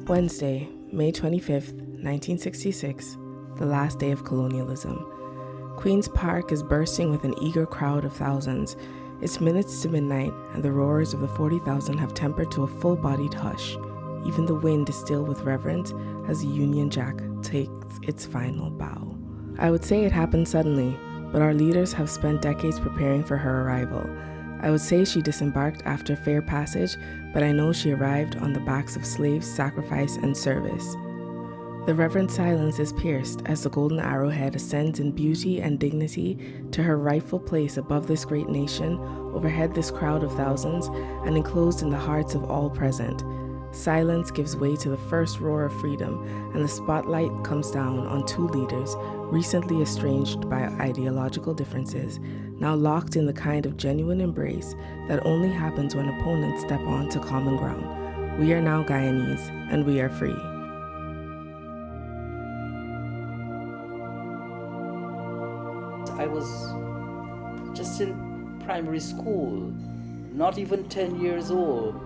Wednesday, May 25th, 1966, the last day of colonialism. Queen's Park is bursting with an eager crowd of thousands. It's minutes to midnight, and the roars of the 40,000 have tempered to a full-bodied hush. Even the wind is still with reverence as the Union Jack takes its final bow. I would say it happened suddenly, but our leaders have spent decades preparing for her arrival. I would say she disembarked after fair passage, but I know she arrived on the backs of slaves, sacrifice, and service. The reverent silence is pierced as the golden arrowhead ascends in beauty and dignity to her rightful place above this great nation, overhead this crowd of thousands, and enclosed in the hearts of all present. Silence gives way to the first roar of freedom, and the spotlight comes down on two leaders, recently estranged by ideological differences, now locked in the kind of genuine embrace that only happens when opponents step on to common ground. We are now Guyanese, and we are free. I was just in primary school, not even 10 years old,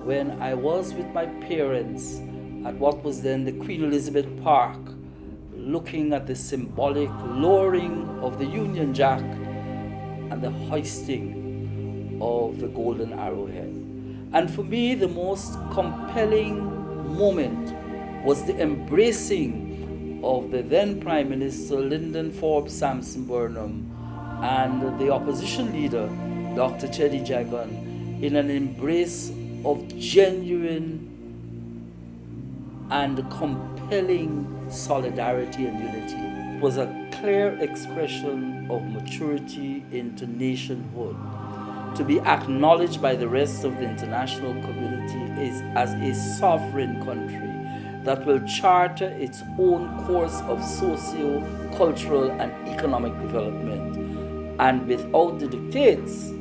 when I was with my parents at what was then the Queen Elizabeth Park, looking at the symbolic lowering of the Union Jack and the hoisting of the golden arrowhead. And for me, the most compelling moment was the embracing of the then Prime Minister Lyndon Forbes Sampson Burnham and the opposition leader, Dr. Cheddi Jagan, in an embrace of genuine and compelling solidarity and unity. It was a clear expression of maturity into nationhood, to be acknowledged by the rest of the international community as a sovereign country that will charter its own course of socio-cultural and economic development, and without the dictates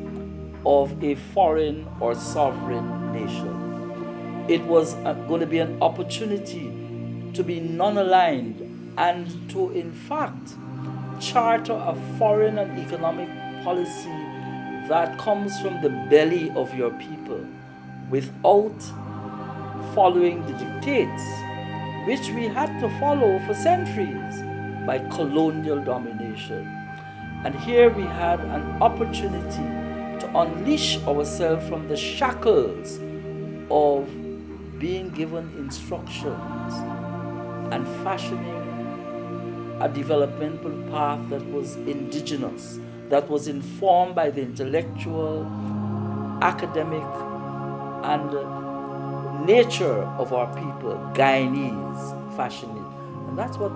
of a foreign or sovereign nation. It was going to be an opportunity to be non-aligned and to, in fact, charter a foreign and economic policy that comes from the belly of your people without following the dictates which we had to follow for centuries by colonial domination. And here we had an opportunity to unleash ourselves from the shackles of being given instructions and fashioning a developmental path that was indigenous, that was informed by the intellectual, academic, and nature of our people, Guyanese, fashioning. And that's what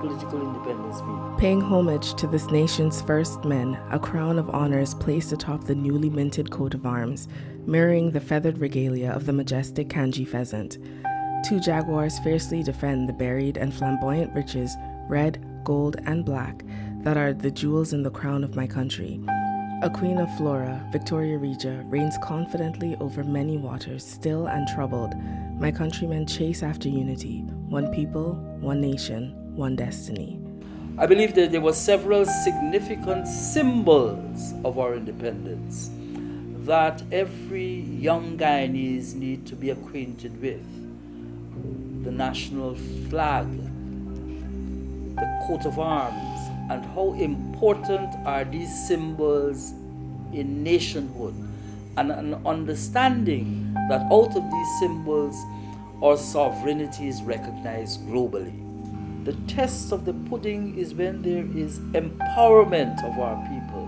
political independence means. Paying homage to this nation's first men, a crown of honors placed atop the newly minted coat of arms, mirroring the feathered regalia of the majestic Kanji pheasant. Two jaguars fiercely defend the buried and flamboyant riches, red, gold, and black, that are the jewels in the crown of my country. A queen of Flora, Victoria Regia, reigns confidently over many waters, still and troubled. My countrymen chase after unity, one people, one nation, one destiny. I believe that there were several significant symbols of our independence that every young Guyanese need to be acquainted with. The national flag, the coat of arms, and how important are these symbols in nationhood, and an understanding that out of these symbols our sovereignty is recognized globally. The test of the pudding is when there is empowerment of our people,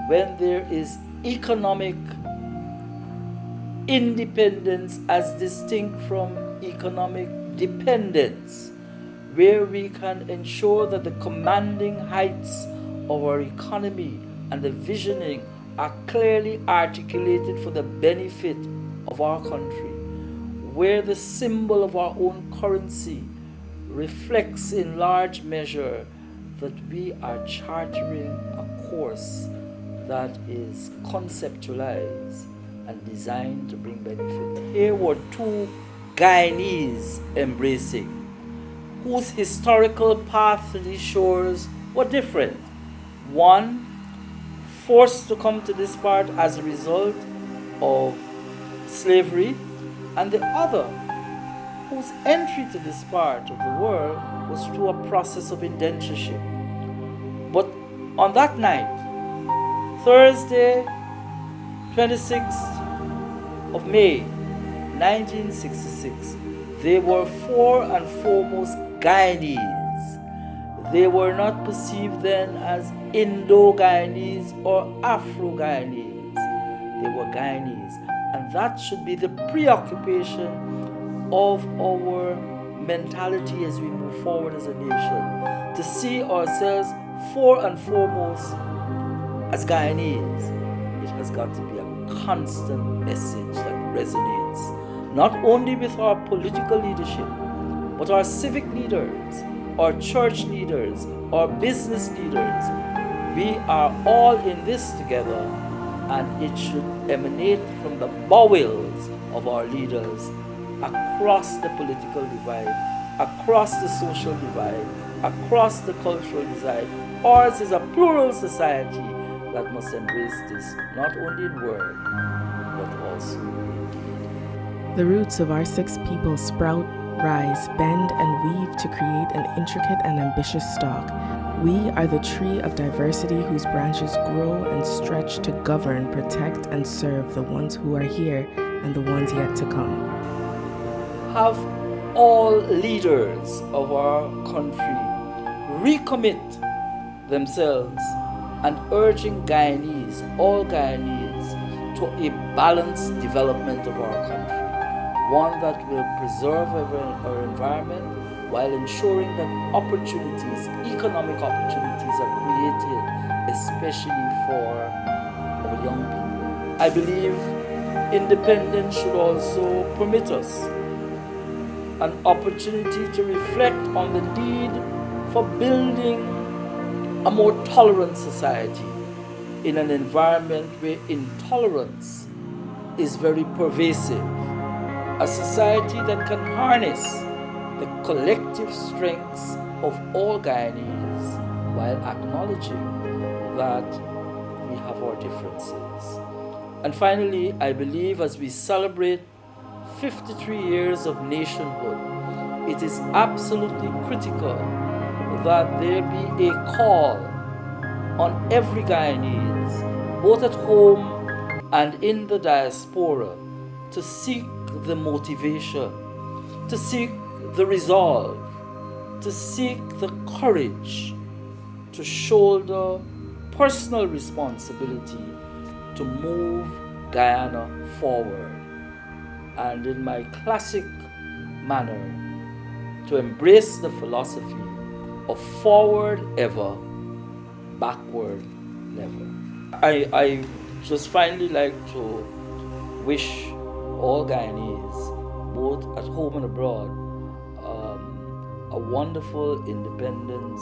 when there is economic independence as distinct from economic dependence, where we can ensure that the commanding heights of our economy and the visioning are clearly articulated for the benefit of our country, where the symbol of our own currency reflects in large measure that we are chartering a course that is conceptualized and designed to bring benefit. Here were two Guyanese embracing, whose historical path to these shores were different. One, forced to come to this part as a result of slavery, and the other, whose entry to this part of the world was through a process of indentureship. But on that night, Thursday, 26th of May, 1966, they were fore and foremost Guyanese. They were not perceived then as Indo-Guyanese or Afro-Guyanese. They were Guyanese, and that should be the preoccupation of our mentality as we move forward as a nation, to see ourselves fore and foremost as Guyanese. It has got to be a constant message that resonates, not only with our political leadership, but our civic leaders, our church leaders, our business leaders. We are all in this together, and it should emanate from the bowels of our leaders across the political divide, across the social divide, across the cultural divide. Ours is a plural society that must embrace this, not only in word, but also in deed. The roots of our six people sprout, rise, bend, and weave to create an intricate and ambitious stalk. We are the tree of diversity whose branches grow and stretch to govern, protect, and serve the ones who are here and the ones yet to come. Have all leaders of our country recommit themselves and urging Guyanese, all Guyanese, to a balanced development of our country, one that will preserve our environment while ensuring that opportunities, economic opportunities are created, especially for our young people. I believe independence should also permit us an opportunity to reflect on the need for building a more tolerant society in an environment where intolerance is very pervasive. A society that can harness the collective strengths of all Guyanese while acknowledging that we have our differences. And finally, I believe as we celebrate 53 years of nationhood, it is absolutely critical that there be a call on every Guyanese, both at home and in the diaspora, to seek the motivation, to seek the resolve, to seek the courage to shoulder personal responsibility to move Guyana forward, and in my classic manner, to embrace the philosophy of forward ever, backward never. I just finally like to wish all Guyanese, both at home and abroad, a wonderful independence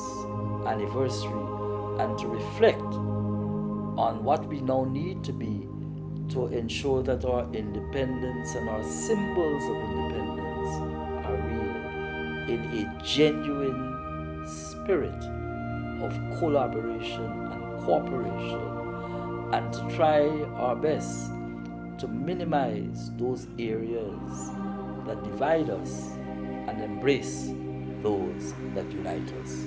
anniversary, and to reflect on what we now need to be to ensure that our independence and our symbols of independence are real in a genuine spirit of collaboration and cooperation, and to try our best to minimize those areas that divide us and embrace those that unite us.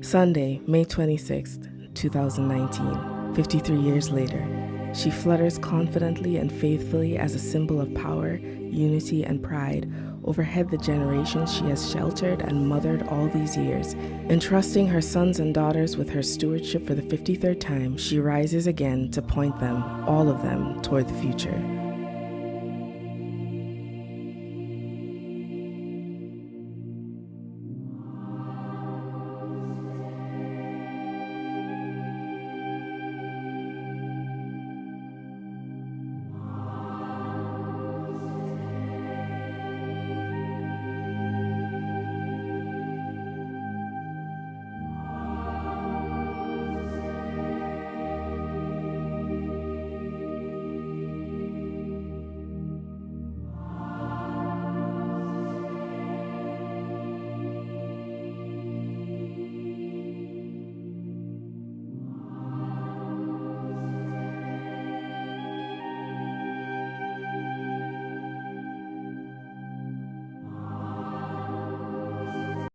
Sunday, May 26th, 2019, 53 years later, she flutters confidently and faithfully as a symbol of power, unity, and pride overhead the generations she has sheltered and mothered all these years. Entrusting her sons and daughters with her stewardship for the 53rd time, she rises again to point them, all of them, toward the future.